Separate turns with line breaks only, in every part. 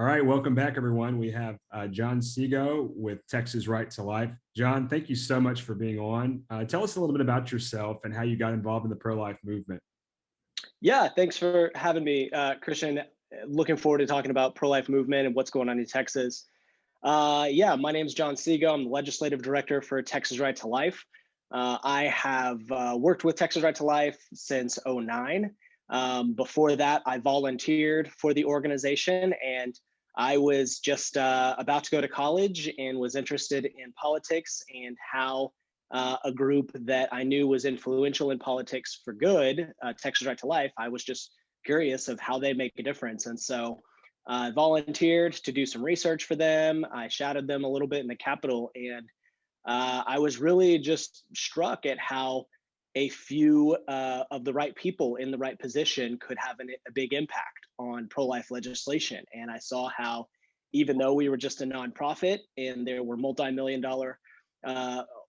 All right, welcome back, everyone. We have John Seago with Texas Right to Life. John, thank you so much for being on. Tell us a little bit about yourself and how you got involved in the pro-life movement.
Yeah, thanks for having me, Christian. Looking forward to talking about pro-life movement and what's going on in Texas. Yeah, my name is John Seago. I'm the legislative director for Texas Right to Life. I have worked with Texas Right to Life since '09. Before that, I volunteered for the organization, and I was just about to go to college and was interested in politics and how a group that I knew was influential in politics for good, Texas Right to Life. I was just curious of how they make a difference. And so I volunteered to do some research for them. I shadowed them a little bit in the Capitol, and I was really just struck at how a few of the right people in the right position could have a big impact on pro-life legislation. And I saw how, even though we were just a nonprofit and there were multi-million-dollar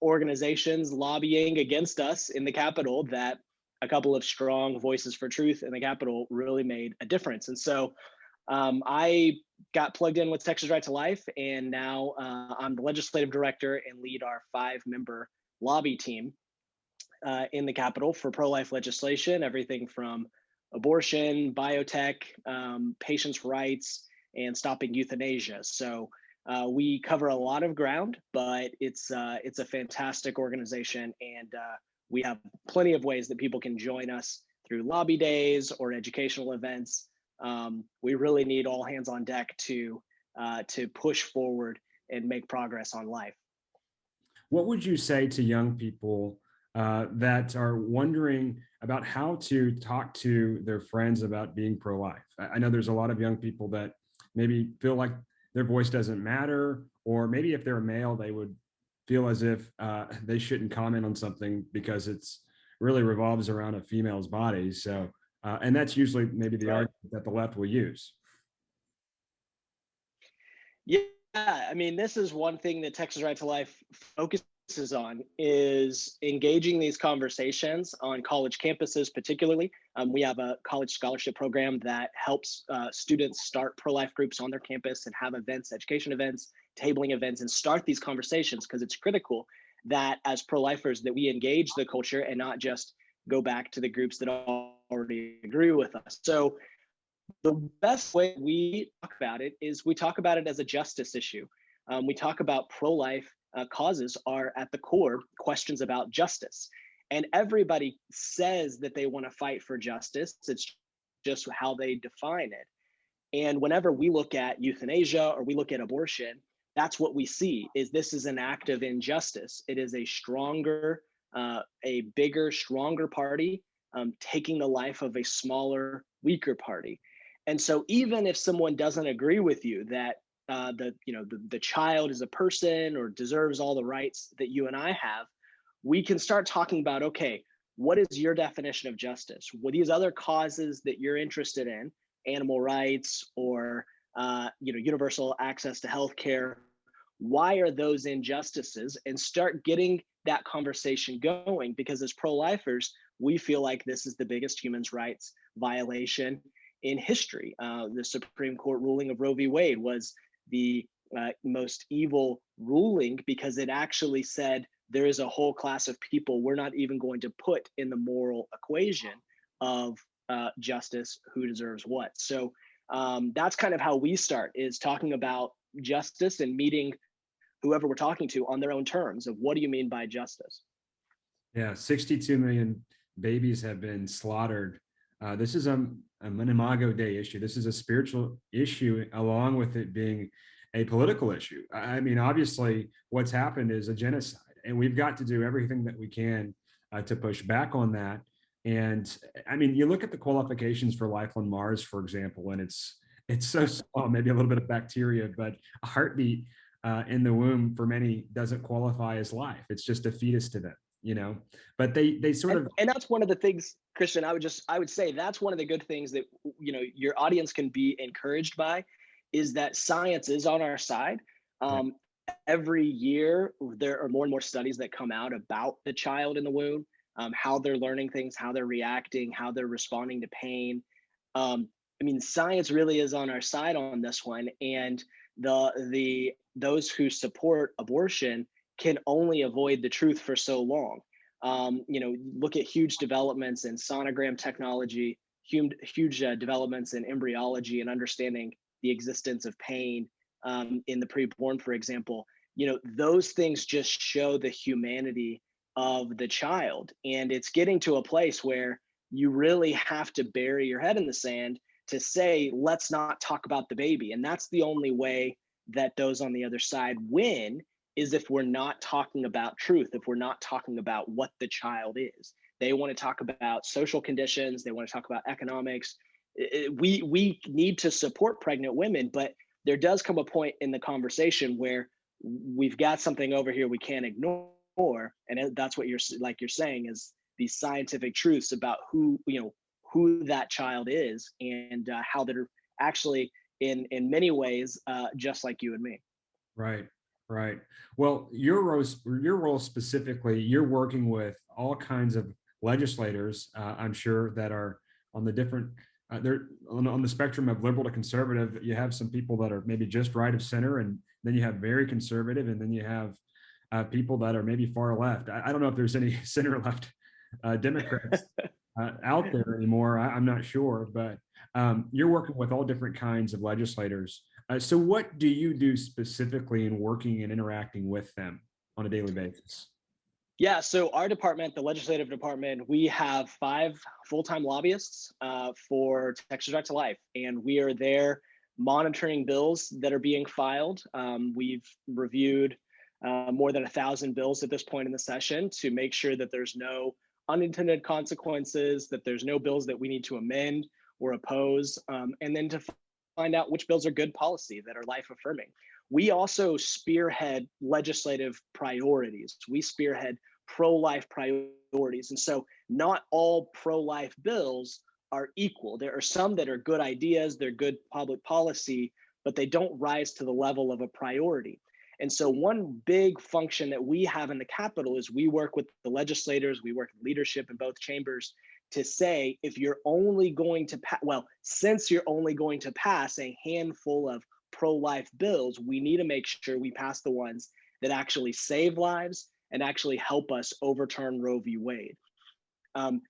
organizations lobbying against us in the Capitol, that a couple of strong voices for truth in the Capitol really made a difference. And so I got plugged in with Texas Right to Life, and now I'm the legislative director and lead our 5-member lobby team in the Capitol for pro-life legislation, everything from abortion, biotech, patients' rights, and stopping euthanasia. So we cover a lot of ground, but it's a fantastic organization, and we have plenty of ways that people can join us through lobby days or educational events. We really need all hands on deck to push forward and make progress on life.
What would you say to young people that are wondering about how to talk to their friends about being pro-life? I know there's a lot of young people that maybe feel like their voice doesn't matter, or maybe if they're a male, they would feel as if they shouldn't comment on something because it's really revolves around a female's body. So, and that's usually maybe the argument that the left will use.
Yeah, I mean, this is one thing that Texas Right to Life focuses on, is engaging these conversations on college campuses, particularly. We have a college scholarship program that helps students start pro-life groups on their campus and have events, education events, tabling events, and start these conversations, because it's critical that as pro-lifers that we engage the culture and not just go back to the groups that already agree with us. So the best way we talk about it is we talk about it as a justice issue. We talk about pro-life causes are at the core questions about justice. And everybody says that they want to fight for justice. It's just how they define it. And whenever we look at euthanasia or we look at abortion, that's what we see, is this is an act of injustice. It is a stronger, a bigger, stronger party taking the life of a smaller, weaker party. And so even if someone doesn't agree with you that the child is a person or deserves all the rights that you and I have, we can start talking about, okay, what is your definition of justice? What are these other causes that you're interested in, animal rights or universal access to healthcare? Why are those injustices? And start getting that conversation going, because as pro-lifers, we feel like this is the biggest human rights violation in history. The Supreme Court ruling of Roe v. Wade was the most evil ruling, because it actually said there is a whole class of people we're not even going to put in the moral equation of justice, who deserves what. So that's kind of how we start, is talking about justice and meeting whoever we're talking to on their own terms of what do you mean by justice.
Yeah, 62 million babies have been slaughtered. This is an Imago Day issue. This is a spiritual issue, along with it being a political issue. I mean, obviously, what's happened is a genocide, and we've got to do everything that we can to push back on that. And I mean, you look at the qualifications for life on Mars, for example, and it's so small, maybe a little bit of bacteria, but a heartbeat in the womb for many doesn't qualify as life. It's just a fetus to them. But they sort of,
and that's one of the things, Christian, I would say that's one of the good things that your audience can be encouraged by, is that science is on our side. Every year there are more and more studies that come out about the child in the womb, how they're learning things, how they're reacting, how they're responding to pain. I mean, science really is on our side on this one, and those who support abortion can only avoid the truth for so long. Look at huge developments in sonogram technology, huge developments in embryology and understanding the existence of pain in the preborn, for example. Those things just show the humanity of the child, and it's getting to a place where you really have to bury your head in the sand to say, let's not talk about the baby. And that's the only way that those on the other side win, is if we're not talking about truth, if we're not talking about what the child is. They want to talk about social conditions, they want to talk about economics. We need to support pregnant women, but there does come a point in the conversation where we've got something over here we can't ignore, and that's what you're saying, is these scientific truths about who that child is, and how they're actually in many ways just like you and me.
Right, right. Well, your role specifically, you're working with all kinds of legislators, I'm sure, that are on the different, they're on the spectrum of liberal to conservative. You have some people that are maybe just right of center, and then you have very conservative, and then you have people that are maybe far left. I don't know if there's any center left Democrats out there anymore. I'm not sure, but you're working with all different kinds of legislators. So what do you do specifically in working and interacting with them on a daily basis?
Yeah, so our department, the legislative department, we have 5 full-time lobbyists for Texas Right to Life, and we are there monitoring bills that are being filed. We've reviewed more than 1,000 bills at this point in the session to make sure that there's no unintended consequences, that there's no bills that we need to amend or oppose, and then to find out which bills are good policy that are life affirming. We also spearhead legislative priorities. We spearhead pro-life priorities. And so not all pro-life bills are equal. There are some that are good ideas, they're good public policy, but they don't rise to the level of a priority. And so one big function that we have in the Capitol is we work with the legislators, we work with leadership in both chambers to say, if you're only going to since you're only going to pass a handful of pro-life bills, we need to make sure we pass the ones that actually save lives and actually help us overturn Roe v. Wade.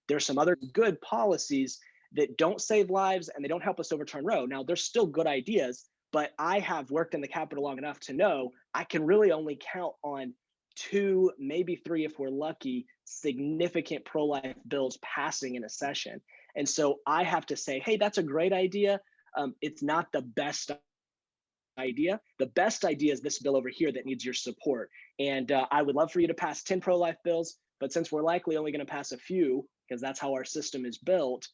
There's some other good policies that don't save lives and they don't help us overturn Roe. Now, they're still good ideas, but I have worked in the Capitol long enough to know I can really only count on 2, maybe 3, if we're lucky, significant pro-life bills passing in a session. And so I have to say, hey, that's a great idea. It's not the best idea. The best idea is this bill over here that needs your support. And I would love for you to pass 10 pro-life bills, but since we're likely only going to pass a few, because that's how our system is built,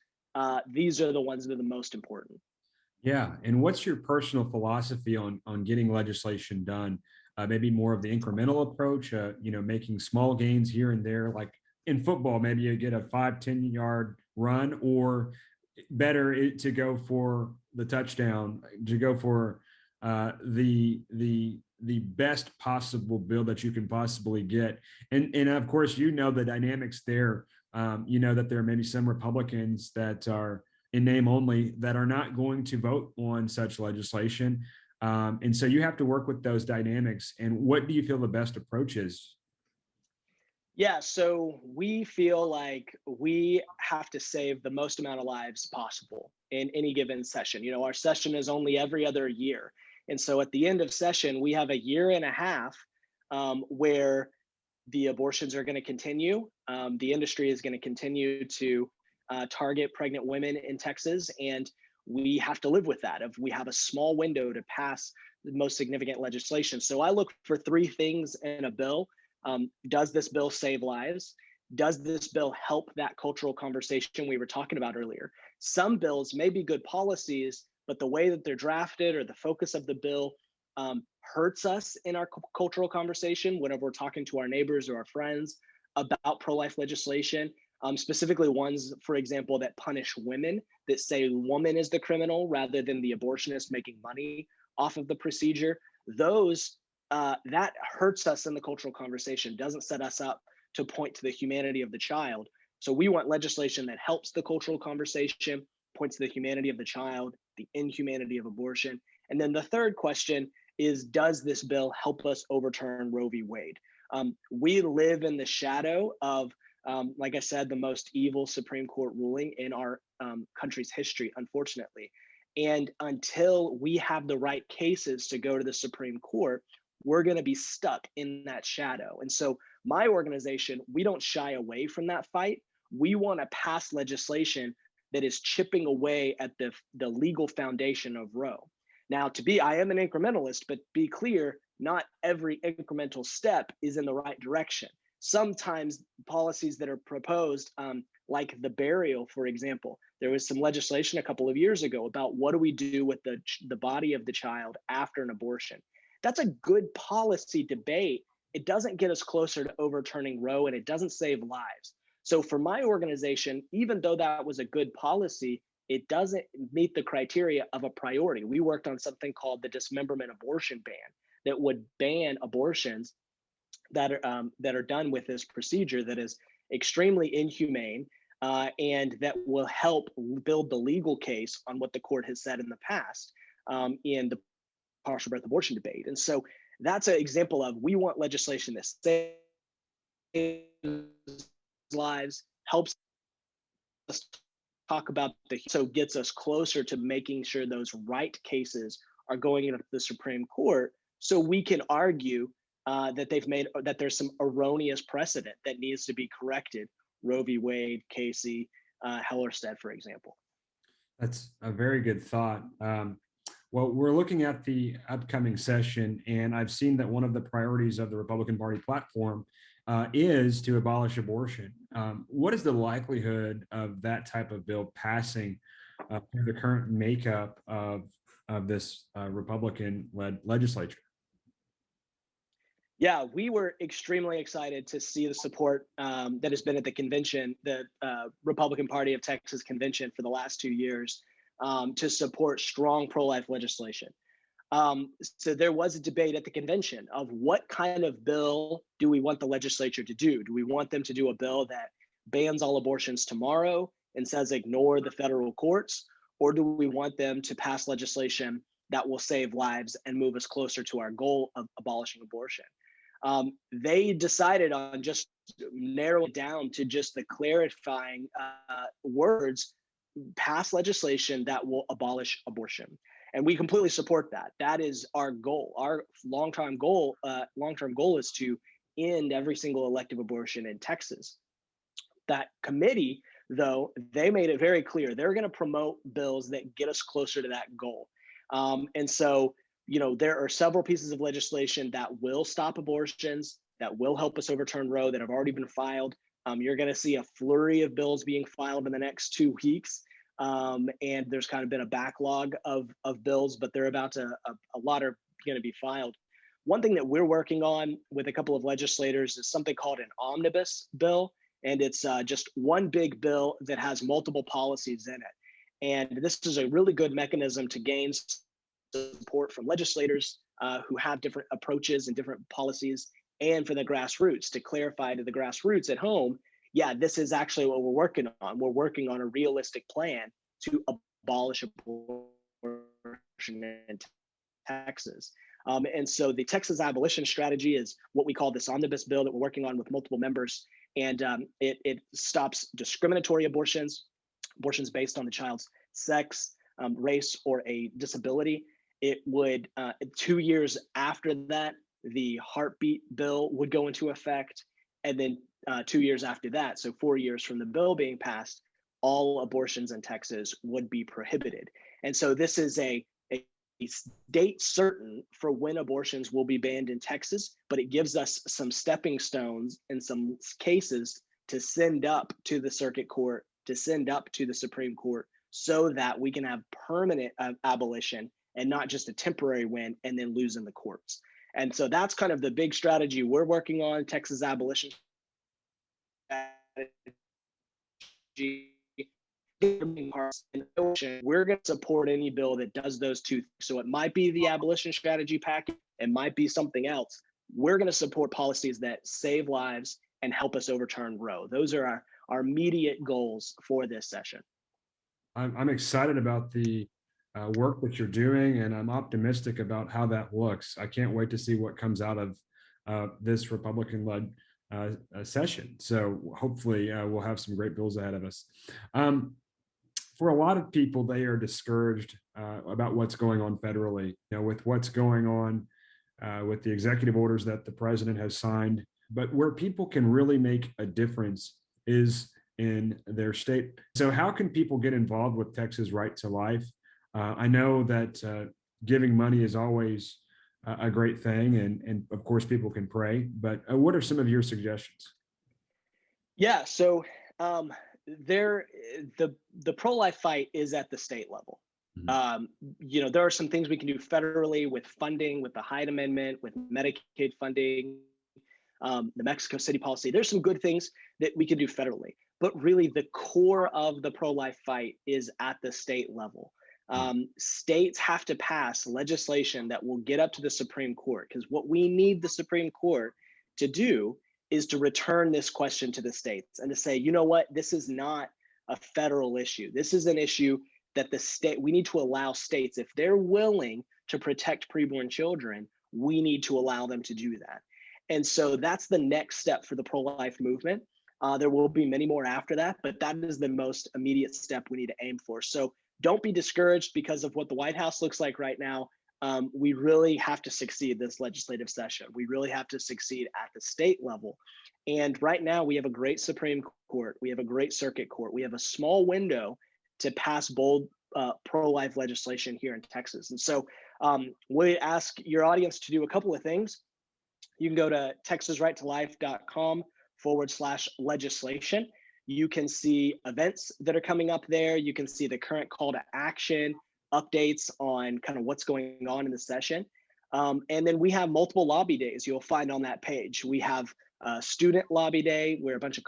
these are the ones that are the most important.
Yeah, and what's your personal philosophy on getting legislation done? Maybe more of the incremental approach, making small gains here and there, like in football, maybe you get a 5-10 yard run, or better to go for the touchdown, to go for the best possible bill that you can possibly get. And of course, the dynamics there. That there are maybe some Republicans that are in name only that are not going to vote on such legislation. And so you have to work with those dynamics. And what do you feel the best approach is?
Yeah, so we feel like we have to save the most amount of lives possible in any given session. Our session is only every other year. And so at the end of session, we have a year and a half where the abortions are going to continue. The industry is going to continue to target pregnant women in Texas, and we have to live with that. If we have a small window to pass the most significant legislation. So I look for 3 things in a bill. Does this bill save lives? Does this bill help that cultural conversation we were talking about earlier? Some bills may be good policies, but the way that they're drafted or the focus of the bill hurts us in our cultural conversation whenever we're talking to our neighbors or our friends about pro-life legislation, specifically ones, for example, that punish women, that say woman is the criminal rather than the abortionist making money off of the procedure. Those that hurts us in the cultural conversation, doesn't set us up to point to the humanity of the child. So we want legislation that helps the cultural conversation, points to the humanity of the child, the inhumanity of abortion. And then the third question is, does this bill help us overturn Roe v. Wade? We live in the shadow of, like I said, the most evil Supreme Court ruling in our country's history, unfortunately. And until we have the right cases to go to the Supreme Court, we're going to be stuck in that shadow. And so my organization, we don't shy away from that fight. We want to pass legislation that is chipping away at the legal foundation of Roe. Now, I am an incrementalist, but be clear, not every incremental step is in the right direction. Sometimes policies that are proposed, like the burial, for example, there was some legislation a couple of years ago about what do we do with the body of the child after an abortion. That's a good policy debate. It doesn't get us closer to overturning Roe, and it doesn't save lives. So for my organization, even though that was a good policy, it doesn't meet the criteria of a priority. We worked on something called the Dismemberment Abortion Ban that would ban abortions that are done with this procedure that is extremely inhumane, and that will help build the legal case on what the court has said in the past in the partial birth abortion debate. And so that's an example of, we want legislation that saves lives, helps us talk about so gets us closer to making sure those right cases are going into the Supreme Court, so we can argue that there's some erroneous precedent that needs to be corrected. Roe v. Wade, Casey, Hellerstedt, for example.
That's a very good thought. Well, we're looking at the upcoming session, and I've seen that one of the priorities of the Republican Party platform is to abolish abortion. What is the likelihood of that type of bill passing through the current makeup of this Republican-led legislature?
Yeah, we were extremely excited to see the support that has been at the convention, the Republican Party of Texas convention for the last 2 years, to support strong pro-life legislation. So there was a debate at the convention of what kind of bill do we want the legislature to do? Do we want them to do a bill that bans all abortions tomorrow and says ignore the federal courts? Or do we want them to pass legislation that will save lives and move us closer to our goal of abolishing abortion? They decided on just narrowing it down to just the clarifying words, pass legislation that will abolish abortion. And we completely support that. That is our goal. Our long-term goal is to end every single elective abortion in Texas. That committee, though, they made it very clear they're going to promote bills that get us closer to that goal. And so, there are several pieces of legislation that will stop abortions, that will help us overturn Roe, that have already been filed. You're going to see a flurry of bills being filed in the next 2 weeks. And there's kind of been a backlog of bills, but they're a lot are going to be filed. One thing that we're working on with a couple of legislators is something called an omnibus bill. And it's just one big bill that has multiple policies in it. And this is a really good mechanism to gain support from legislators who have different approaches and different policies, and for the grassroots to clarify to the grassroots at home, yeah, this is actually what we're working on. We're working on a realistic plan to abolish abortion in Texas. And so the Texas Abolition Strategy is what we call this omnibus bill that we're working on with multiple members. And it stops discriminatory abortions based on the child's sex, race, or a disability. It would, 2 years after that, the heartbeat bill would go into effect. And then 2 years after that, so 4 years from the bill being passed, all abortions in Texas would be prohibited. And so this is a date certain for when abortions will be banned in Texas, but it gives us some stepping stones and some cases to send up to the circuit court, to send up to the Supreme Court, so that we can have permanent abolition and not just a temporary win and then lose in the courts. And so that's kind of the big strategy we're working on, Texas Abolition Strategy. We're going to support any bill that does those two. So it might be the abolition strategy package, it might be something else. We're going to support policies that save lives and help us overturn Roe. Those are our immediate goals for this session.
I'm excited about the work that you're doing, and I'm optimistic about how that looks. I can't wait to see what comes out of this Republican-led session. So hopefully we'll have some great bills ahead of us. For a lot of people, they are discouraged about what's going on federally, with what's going on with the executive orders that the president has signed. But where people can really make a difference is in their state. So how can people get involved with Texas Right to Life? I know that giving money is always a great thing, and of course people can pray, but what are some of your suggestions?
Yeah, so there, the pro-life fight is at the state level.
Mhm.
There are some things we can do federally with funding, with the Hyde Amendment, with Medicaid funding, the Mexico City policy. There's some good things that we can do federally, but really the core of the pro-life fight is at the state level. States have to pass legislation that will get up to the Supreme Court, because what we need the Supreme Court to do is to return this question to the states and to say, you know what, this is not a federal issue. This is an issue that we need to allow states, if they're willing to protect preborn children, we need to allow them to do that. And so that's the next step for the pro-life movement. There will be many more after that, but that is the most immediate step we need to aim for. So don't be discouraged because of what the White House looks like right now. We really have to succeed this legislative session. We really have to succeed at the state level. And right now we have a great Supreme Court. We have a great circuit court. We have a small window to pass bold pro-life legislation here in Texas. And so we ask your audience to do a couple of things. You can go to texasrighttolife.com/legislation. You can see events that are coming up there. You can see the current call to action, updates on kind of what's going on in the session. And then we have multiple lobby days you'll find on that page. We have a student lobby day where a bunch of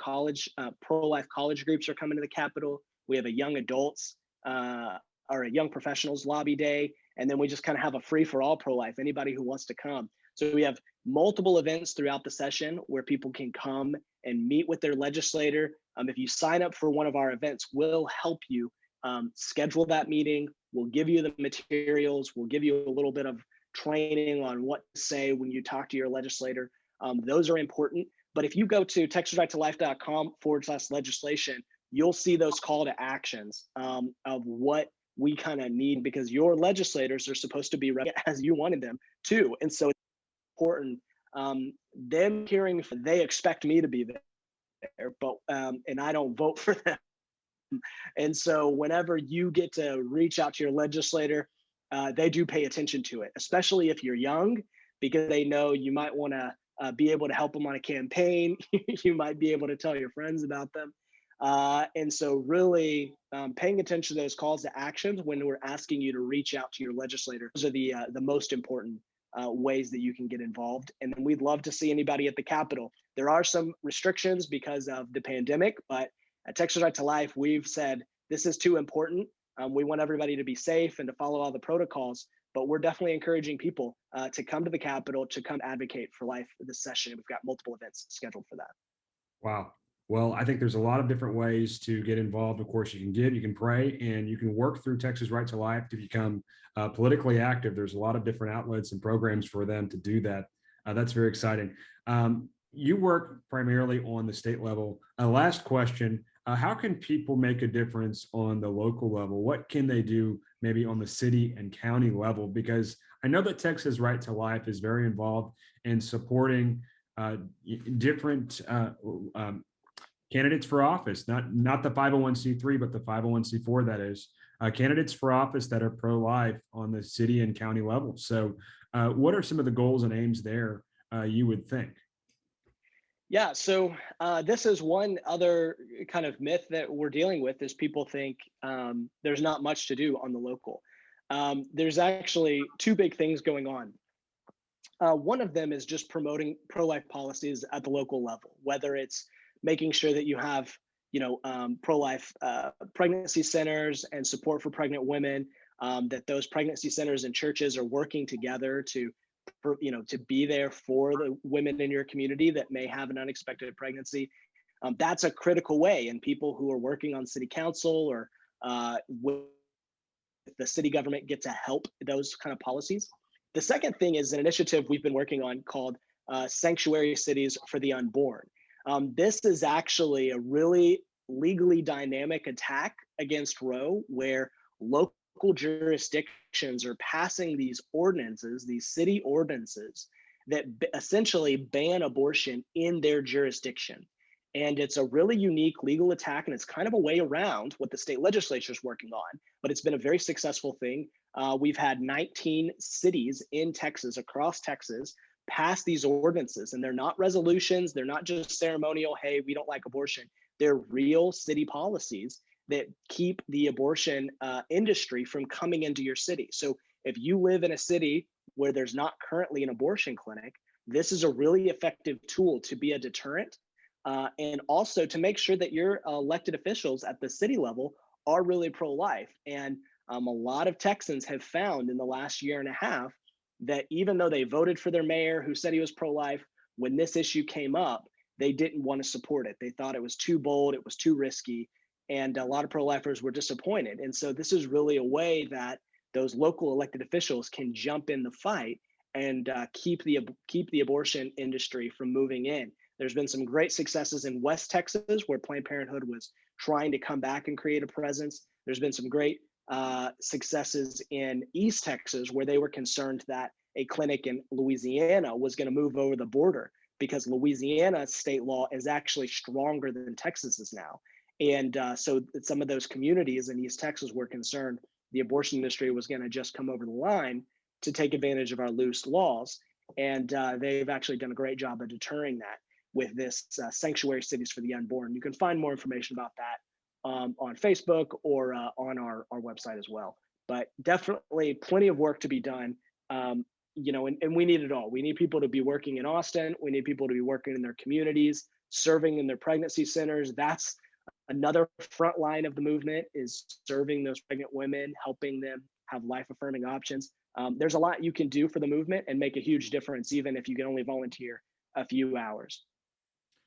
pro-life college groups are coming to the Capitol. We have a young adults or a young professionals lobby day. And then we just kind of have a free for all pro-life, anybody who wants to come. So we have multiple events throughout the session where people can come and meet with their legislator. If you sign up for one of our events, we'll help you schedule that meeting. We'll give you the materials. We'll give you a little bit of training on what to say when you talk to your legislator. Those are important. But if you go to texasrighttolife.com/legislation, you'll see those call to actions of what we kind of need, because your legislators are supposed to be ready as you wanted them to. And so it's important them hearing, they expect me to be there, but and I don't vote for them. And so whenever you get to reach out to your legislator, they do pay attention to it, especially if you're young, because they know you might want to be able to help them on a campaign. You might be able to tell your friends about them. And so really paying attention to those calls to actions when we're asking you to reach out to your legislator. Those are the most important ways that you can get involved. And then we'd love to see anybody at the Capitol. There are some restrictions because of the pandemic, but at Texas Right to Life, we've said this is too important. We want everybody to be safe and to follow all the protocols, but we're definitely encouraging people to come to the Capitol, to come advocate for life this session. We've got multiple events scheduled for that.
Wow. Well, I think there's a lot of different ways to get involved. Of course, you can give, you can pray, and you can work through Texas Right to Life to become politically active. There's a lot of different outlets and programs for them to do that. That's very exciting. You work primarily on the state level. Last question, how can people make a difference on the local level? What can they do maybe on the city and county level? Because I know that Texas Right to Life is very involved in supporting different candidates for office, not the 501c3, but the 501c4, that is, candidates for office that are pro-life on the city and county level. So what are some of the goals and aims there, you would think?
Yeah, so this is one other kind of myth that we're dealing with, is people think there's not much to do on the local. There's actually two big things going on. One of them is just promoting pro-life policies at the local level, whether it's making sure that you have, pro-life pregnancy centers and support for pregnant women, that those pregnancy centers and churches are working together to be there for the women in your community that may have an unexpected pregnancy. That's a critical way, and people who are working on city council or with the city government get to help those kind of policies. The second thing is an initiative we've been working on called Sanctuary Cities for the Unborn. This is actually a really legally dynamic attack against Roe, where local jurisdictions are passing these ordinances, these city ordinances, that essentially ban abortion in their jurisdiction. And it's a really unique legal attack, and it's kind of a way around what the state legislature is working on, but it's been a very successful thing. We've had 19 cities in Texas, across Texas, pass these ordinances, and they're not resolutions. They're not just ceremonial, hey, we don't like abortion. They're real city policies that keep the abortion industry from coming into your city. So if you live in a city where there's not currently an abortion clinic, this is a really effective tool to be a deterrent, and also to make sure that your elected officials at the city level are really pro-life. And a lot of Texans have found in the last year and a half that even though they voted for their mayor who said he was pro-life, when this issue came up, they didn't want to support it. They thought it was too bold, it was too risky, and a lot of pro-lifers were disappointed. And so this is really a way that those local elected officials can jump in the fight and keep the abortion industry from moving in. There's been some great successes in West Texas, where Planned Parenthood was trying to come back and create a presence. There's been some great successes in East Texas, where they were concerned that a clinic in Louisiana was going to move over the border, because Louisiana's state law is actually stronger than Texas is now. And so some of those communities in East Texas were concerned the abortion industry was going to just come over the line to take advantage of our loose laws. And they've actually done a great job of deterring that with this Sanctuary Cities for the Unborn. You can find more information about that on Facebook or on our website as well. But definitely plenty of work to be done. You know, and we need it all. We need people to be working in Austin. We need people to be working in their communities, serving in their pregnancy centers. That's another front line of the movement, is serving those pregnant women, helping them have life-affirming options. There's a lot you can do for the movement and make a huge difference, even if you can only volunteer a few hours.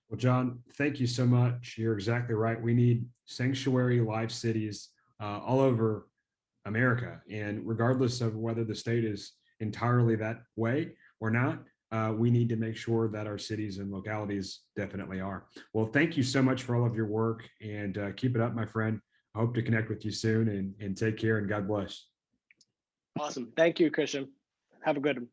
Well, John, thank you so much. You're exactly right. We need sanctuary life cities all over America. And regardless of whether the state is entirely that way or not, we need to make sure that our cities and localities definitely are. Well, thank you so much for all of your work, and keep it up, my friend. I hope to connect with you soon, and take care, and God bless.
Awesome. Thank you, Christian. Have a good one.